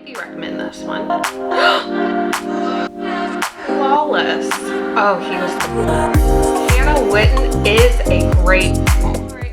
maybe recommend this one. Flawless. Oh, he was the Hannah Witten is a great.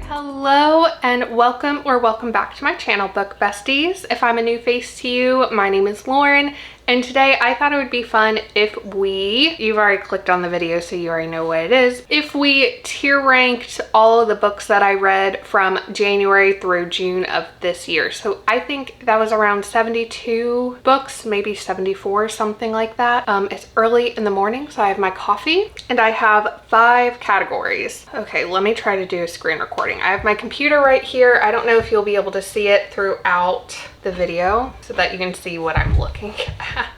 Hello and welcome back to my channel, Book Besties. If I'm a new face to you, my name is Lauren, and today I thought it would be fun if you've already clicked on the video so you already know what it is, if we tier ranked all of the books that I read from January through June of this year. So I think that was around 72 books, maybe 74, something like that. It's early in the morning, so I have my coffee and I have 5 categories. Okay, let me try to do a screen recording. I have my computer right here. I don't know if you'll be able to see it throughout the video so that you can see what I'm looking at.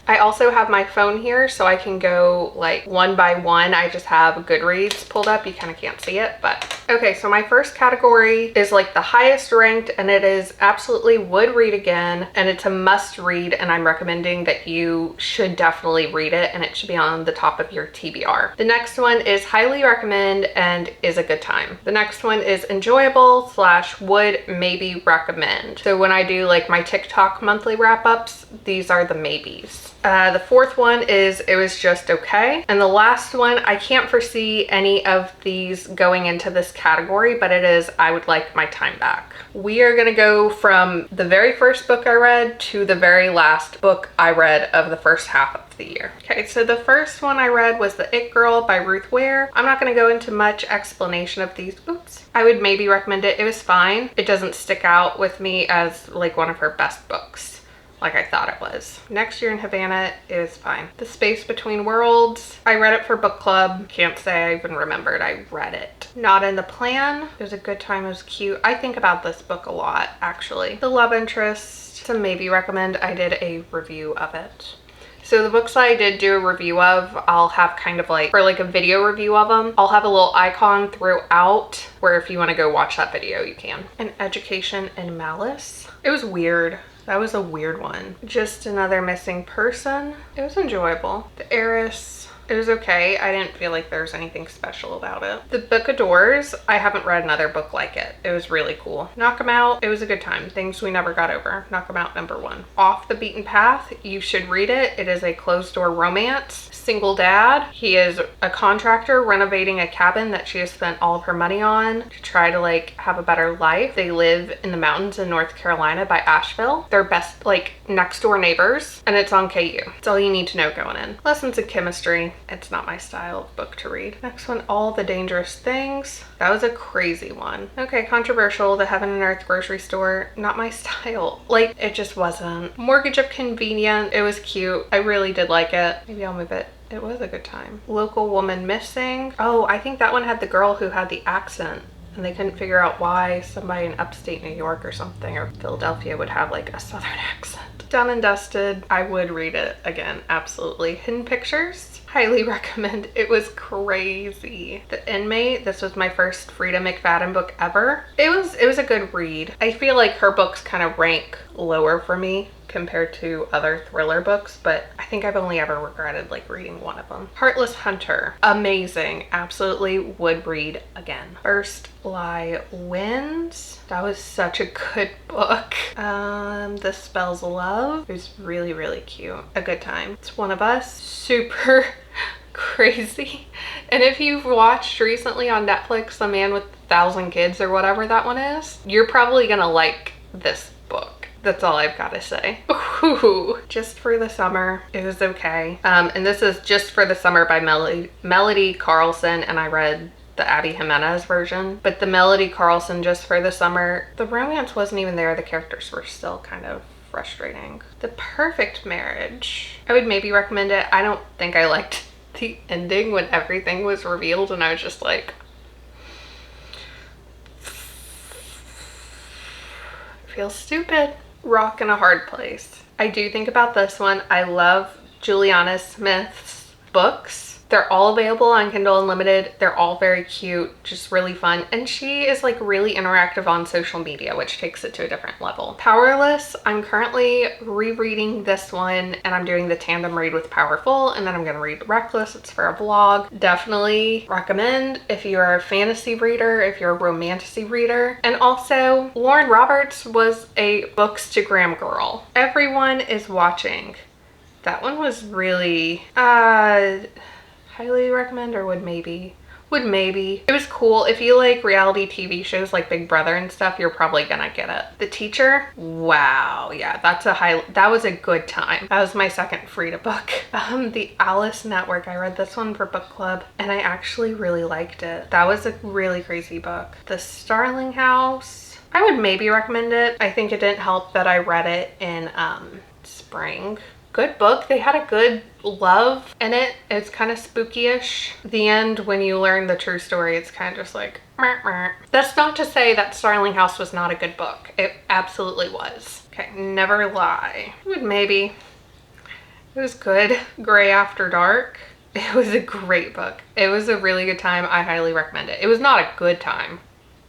I also have my phone here so I can go like one by one. I just have Goodreads pulled up. You kind of can't see it, but okay. So my first category is like the highest ranked, and it is absolutely would read again, and it's a must read, and I'm recommending that you should definitely read it, and it should be on the top of your TBR. The next one is highly recommend and is a good time. The next one is enjoyable / would maybe recommend. So when I do like my TikTok monthly wrap-ups, these are the maybes. The fourth one is it was just okay. And the last one, I can't foresee any of these going into this category, but it is I would like my time back. We are gonna go from the very first book I read to the very last book I read of the first half of the year. Okay, so the first one I read was The It Girl by Ruth Ware. I'm not gonna go into much explanation of these. Oops. I would maybe recommend it. It was fine. It doesn't stick out with me as like one of her best books, like I thought it was. Next Year in Havana is fine. The Space Between Worlds, I read it for book club. Can't say I even remembered I read it. Not in the Plan, it was a good time, it was cute. I think about this book a lot, actually. The Love Interest, to maybe recommend. I did a review of it. So the books I did do a review of, I'll have kind of like, for like a video review of them, I'll have a little icon throughout where if you want to go watch that video, you can. An Education in Malice, it was weird. That was a weird one. Just Another Missing Person. It was enjoyable. The Heiress. It was okay. I didn't feel like there was anything special about it. The Book of Doors. I haven't read another book like it. It was really cool. Knock 'Em Out. It was a good time. Things We Never Got Over. Knock 'Em Out #1. Off the Beaten Path. You should read it. It is a closed door romance. Single dad. He is a contractor renovating a cabin that she has spent all of her money on to try to like have a better life. They live in the mountains in North Carolina by Asheville. They're best like next door neighbors, and it's on KU. It's all you need to know going in. Lessons in Chemistry. It's not my style of book to read. Next one, All the Dangerous Things. That was a crazy one. Okay, controversial. The Heaven and Earth Grocery Store. Not my style. Like, it just wasn't. Mortgage of Convenience. It was cute. I really did like it. Maybe I'll move it. It was a good time. Local Woman Missing. Oh, I think that one had the girl who had the accent, and they couldn't figure out why somebody in upstate New York or something, or Philadelphia, would have like a southern accent. Done and Dusted. I would read it again, absolutely. Hidden Pictures. Highly recommend. It was crazy. The Inmate. This was my first Frida McFadden book ever. It was a good read. I feel like her books kind of rank lower for me compared to other thriller books, but I think I've only ever regretted like reading one of them. Heartless Hunter. Amazing. Absolutely would read again. First Lie Wins. That was such a good book. The Spells of Love. It was really, really cute. A good time. It's One of Us. Super crazy. And if you've watched recently on Netflix The Man with 1,000 Kids or whatever that one is, you're probably gonna like this book. That's all I've got to say. Ooh, Just for the Summer. It was okay. And this is Just for the Summer by Melody Carlson, and I read the Abby Jimenez version. But the Melody Carlson Just for the Summer, the romance wasn't even there. The characters were still kind of frustrating. The Perfect Marriage. I would maybe recommend it. I don't think I liked the ending when everything was revealed, and I was just like, feels stupid. Rock in a Hard Place. I do think about this one. I love Juliana Smith's books. They're all available on Kindle Unlimited. They're all very cute, just really fun. And she is like really interactive on social media, which takes it to a different level. Powerless, I'm currently rereading this one and I'm doing the tandem read with Powerful, and then I'm gonna read Reckless. It's for a vlog. Definitely recommend if you're a fantasy reader, if you're a romantasy reader. And also, Lauren Roberts was a bookstagram girl. Everyone is watching. That one was really, highly recommend, or would maybe. It was cool. If you like reality TV shows like Big Brother and stuff, you're probably gonna get it. The Teacher, wow, yeah, that was a good time. That was my second Frida book. The Alice Network, I read this one for book club and I actually really liked it. That was a really crazy book. The Starling House, I would maybe recommend it. I think it didn't help that I read it in spring. Good book. They had a good love in it. It's kind of spooky-ish. The end, when you learn the true story, it's kind of just like, meh, meh. That's not to say that Starling House was not a good book. It absolutely was. Okay, Never Lie. Maybe. It was good. Gray After Dark. It was a great book. It was a really good time. I highly recommend it. It was not a good time.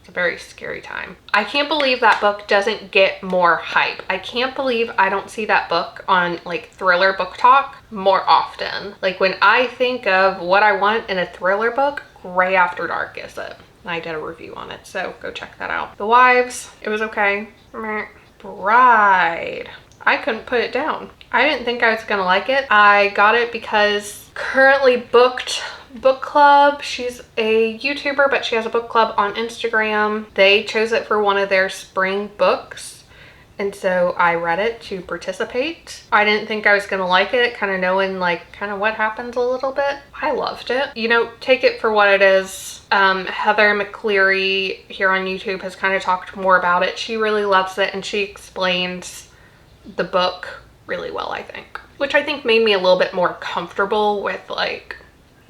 A very scary time. I can't believe that book doesn't get more hype. I can't believe I don't see that book on like thriller book talk more often. Like when I think of what I want in a thriller book, Gray After Dark is it. I did a review on it, so go check that out. The Wives, it was okay. Bride, I couldn't put it down. I didn't think I was gonna like it. I got it because currently booked book club. She's a YouTuber, but she has a book club on Instagram. They chose it for one of their spring books, and so I read it to participate. I didn't think I was gonna like it, kind of knowing like kind of what happens a little bit. I loved it. You know, take it for what it is. Heather McCleary here on YouTube has kind of talked more about it. She really loves it and she explains the book really well, I think, which I think made me a little bit more comfortable with like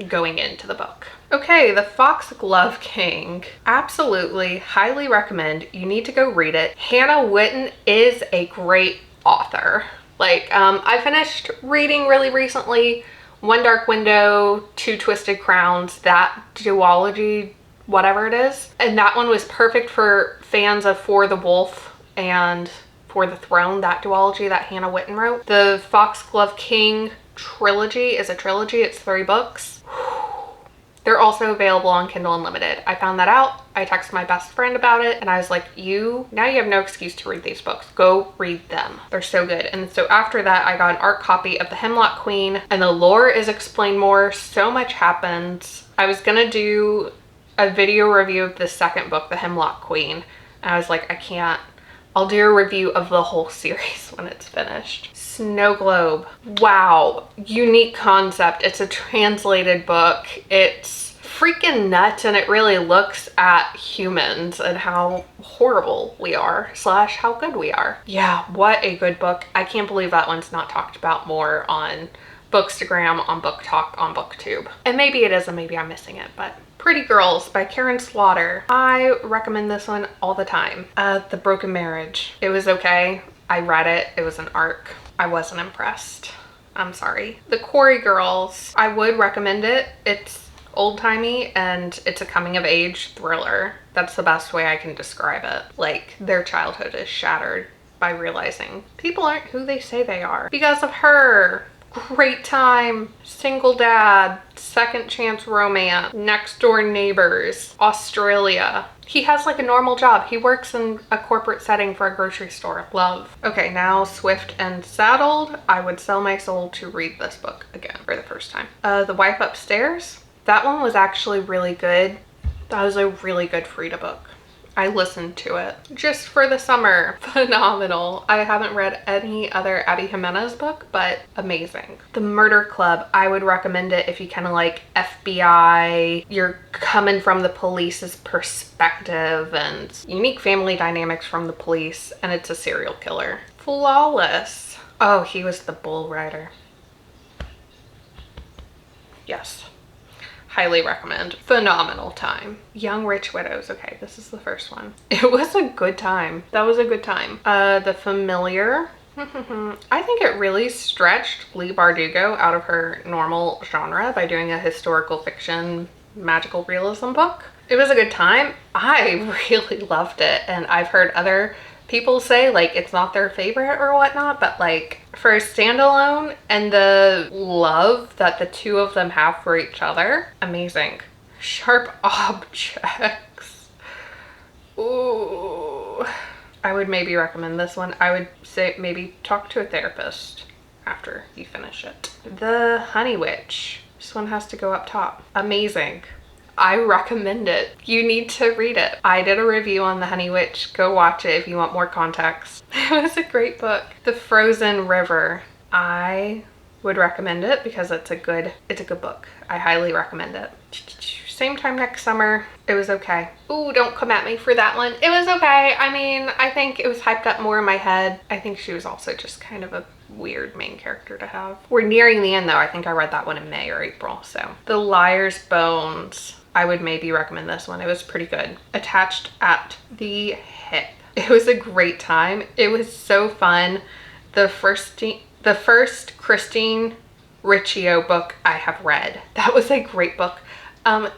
going into the book. Okay, The Foxglove King. Absolutely, highly recommend. You need to go read it. Hannah Whitten is a great author. Like, I finished reading really recently One Dark Window, Two Twisted Crowns, that duology, whatever it is. And that one was perfect for fans of For the Wolf and For the Throne, that duology that Hannah Whitten wrote. The Foxglove King trilogy is a trilogy. It's 3 books. They're also available on Kindle Unlimited. I found that out. I texted my best friend about it and I was like, now you have no excuse to read these books. Go read them. They're so good. And so after that, I got an art copy of The Hemlock Queen and the lore is explained more. So much happens. I was gonna do a video review of the second book, The Hemlock Queen. And I was like, I can't. I'll do a review of the whole series when it's finished. Snow Globe. Wow, unique concept. It's a translated book. It's freaking nuts and it really looks at humans and how horrible we are / how good we are. Yeah, what a good book. I can't believe that one's not talked about more on Bookstagram, on Book Talk, on BookTube. And maybe it is and maybe I'm missing it, but Pretty Girls by Karen Slaughter. I recommend this one all the time. The Broken Marriage. It was okay. I read it. It was an arc. I wasn't impressed. I'm sorry. The Quarry Girls. I would recommend it. It's old-timey and it's a coming-of-age thriller. That's the best way I can describe it. Like, their childhood is shattered by realizing people aren't who they say they are because of her. Great time, Single Dad, Second Chance Romance, Next Door Neighbors, Australia. He has like a normal job. He works in a corporate setting for a grocery store. Love. Okay, now Swift and Saddled. I would sell my soul to read this book again for the first time. The Wife Upstairs. That one was actually really good. That was a really good Frida book. I listened to it just for the summer. Phenomenal. I haven't read any other Abby Jimenez book, but amazing. The Murder Club. I would recommend it if you kind of like FBI. You're coming from the police's perspective and unique family dynamics from the police, and it's a serial killer. Flawless. Oh, he was the bull rider. Yes. Highly recommend. Phenomenal time. Young Rich Widows. Okay, this is the first one. It was a good time. That was a good time. The Familiar. I think it really stretched Leigh Bardugo out of her normal genre by doing a historical fiction magical realism book. It was a good time. I really loved it, and I've heard other people say like it's not their favorite or whatnot, but like for a standalone and the love that the two of them have for each other, amazing. Sharp objects. Ooh. I would maybe recommend this one. I would say maybe talk to a therapist after you finish it. The Honey Witch. This one has to go up top. Amazing. I recommend it. You need to read it. I did a review on The Honey Witch. Go watch it if you want more context. It was a great book. The Frozen River. I would recommend it because it's a good book. I highly recommend it. Same time next summer. It was okay. Ooh, don't come at me for that one. It was okay. I mean, I think it was hyped up more in my head. I think she was also just kind of a weird main character to have. We're nearing the end though. I think I read that one in May or April. So The Liar's Bones. I would maybe recommend this one. It was pretty good. Attached at the Hip. It was a great time. It was so fun. The first Christine Riccio book I have read. That was a great book.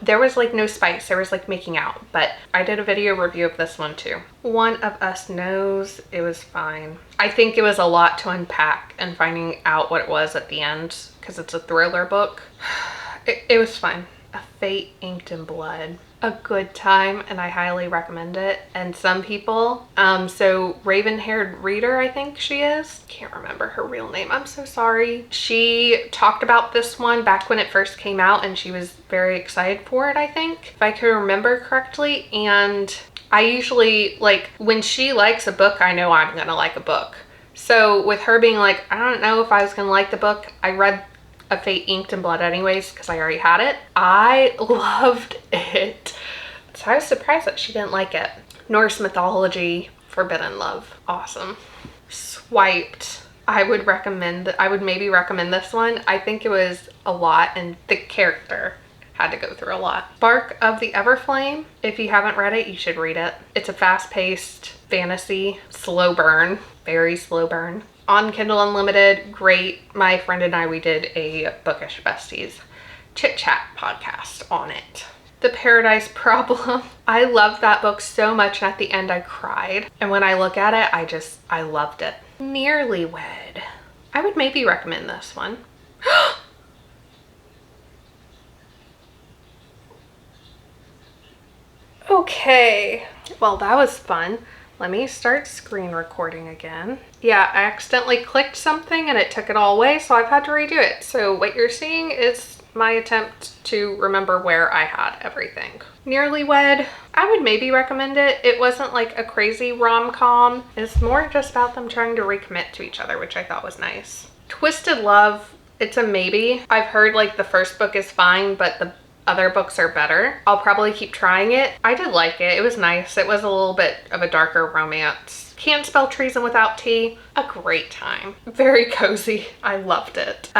There was like no spice, there was like making out, but I did a video review of this one too. One of Us Knows. It was fine. I think it was a lot to unpack and finding out what it was at the end because it's a thriller book. It was fun. A Fate Inked in Blood. A good time, and I highly recommend it. And some people, so Raven-Haired Reader, I think she is. Can't remember her real name. I'm so sorry. She talked about this one back when it first came out, and she was very excited for it, I think, if I can remember correctly. And I usually, like, when she likes a book, I know I'm gonna like a book. So with her being like, I don't know if I was gonna like the book, I read A Fate Inked in Blood anyways because I already had it. I loved it. So I was surprised that she didn't like it. Norse Mythology, Forbidden Love. Awesome. Swiped. I would maybe recommend this one. I think it was a lot and the character had to go through a lot. Bark of the Everflame. If you haven't read it, you should read it. It's a fast-paced fantasy, slow burn, very slow burn. On Kindle Unlimited, great. My friend and I, we did a Bookish Besties chit chat podcast on it. The Paradise Problem. I loved that book so much, and at the end I cried. And when I look at it, I loved it. Nearly Wed. I would maybe recommend this one. Okay, well that was fun. Let me start screen recording again. Yeah, I accidentally clicked something and it took it all away, so I've had to redo it. So what you're seeing is my attempt to remember where I had everything. Nearly Wed, I would maybe recommend it. It wasn't like a crazy rom-com. It's more just about them trying to recommit to each other, which I thought was nice. Twisted Love, it's a maybe. I've heard like the first book is fine, but the other books are better. I'll probably keep trying it. I did like it. It was nice. It was a little bit of a darker romance. Can't Spell Treason Without Tea. A great time. Very cozy. I loved it.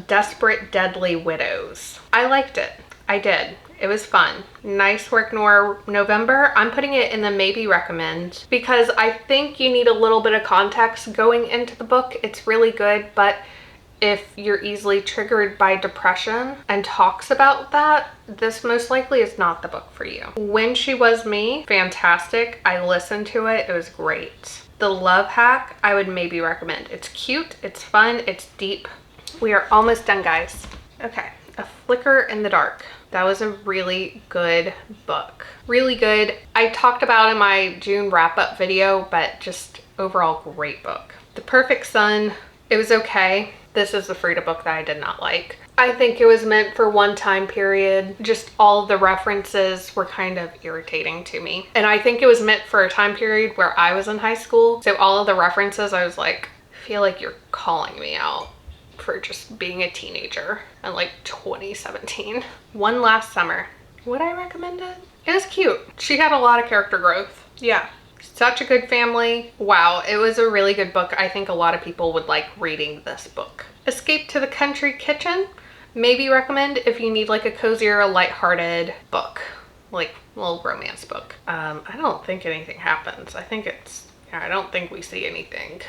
Desperate Deadly Widows. I liked it. I did. It was fun. Nice work, Noir November. I'm putting it in the maybe recommend because I think you need a little bit of context going into the book. It's really good, but if you're easily triggered by depression and talks about that, this most likely is not the book for you. When She Was Me, fantastic. I listened to it. It was great. The Love Hack, I would maybe recommend. It's cute, it's fun, it's deep. We are almost done, guys. Okay, A Flicker in the Dark. That was a really good book. Really good. I talked about in my June wrap-up video, but just overall great book. The Perfect Son, it was okay. This is the Frida book that I did not like. I think it was meant for one time period. Just all of the references were kind of irritating to me. And I think it was meant for a time period where I was in high school. So all of the references, I was like, I feel like you're calling me out for just being a teenager in like 2017. One Last Summer. Would I recommend it? It was cute. She had a lot of character growth. Yeah. Such a good family. Wow, it was a really good book. I think a lot of people would like reading this book. Escape to the Country Kitchen. Maybe recommend if you need like a cozier, lighthearted book. Like a little romance book. I don't think anything happens. I think I don't think we see anything.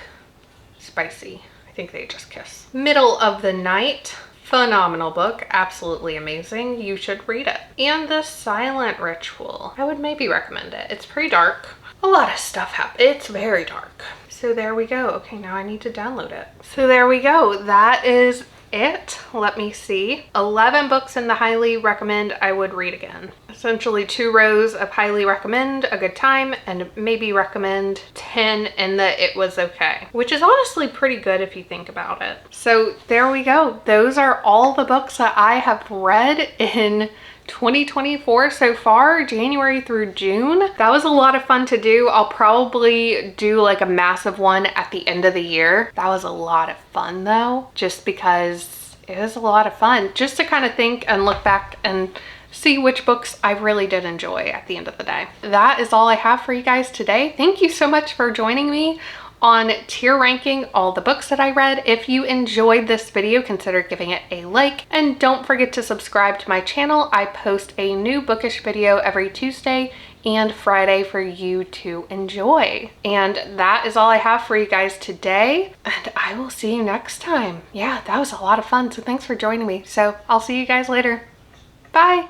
spicy. I think they just kiss. Middle of the Night. Phenomenal book, absolutely amazing. You should read it. And The Silent Ritual. I would maybe recommend it. It's pretty dark. A lot of stuff happens. It's very dark. So there we go. Okay, now I need to download it. So there we go. That is it. Let me see. 11 books in the highly recommend I would read again. Essentially 2 rows of highly recommend, a good time, and maybe recommend 10 in the it was okay, which is honestly pretty good if you think about it. So there we go. Those are all the books that I have read in 2024 so far, January through June. That was a lot of fun to do. I'll probably do like a massive one at the end of the year. That was a lot of fun though, just because it was a lot of fun just to kind of think and look back and see which books I really did enjoy at the end of the day. That is all I have for you guys today. Thank you so much for joining me on tier ranking all the books that I read. If you enjoyed this video, consider giving it a like, and don't forget to subscribe to my channel. I post a new bookish video every Tuesday and Friday for you to enjoy. And that is all I have for you guys today, and I will see you next time. Yeah, that was a lot of fun, so thanks for joining me. So I'll see you guys later. Bye.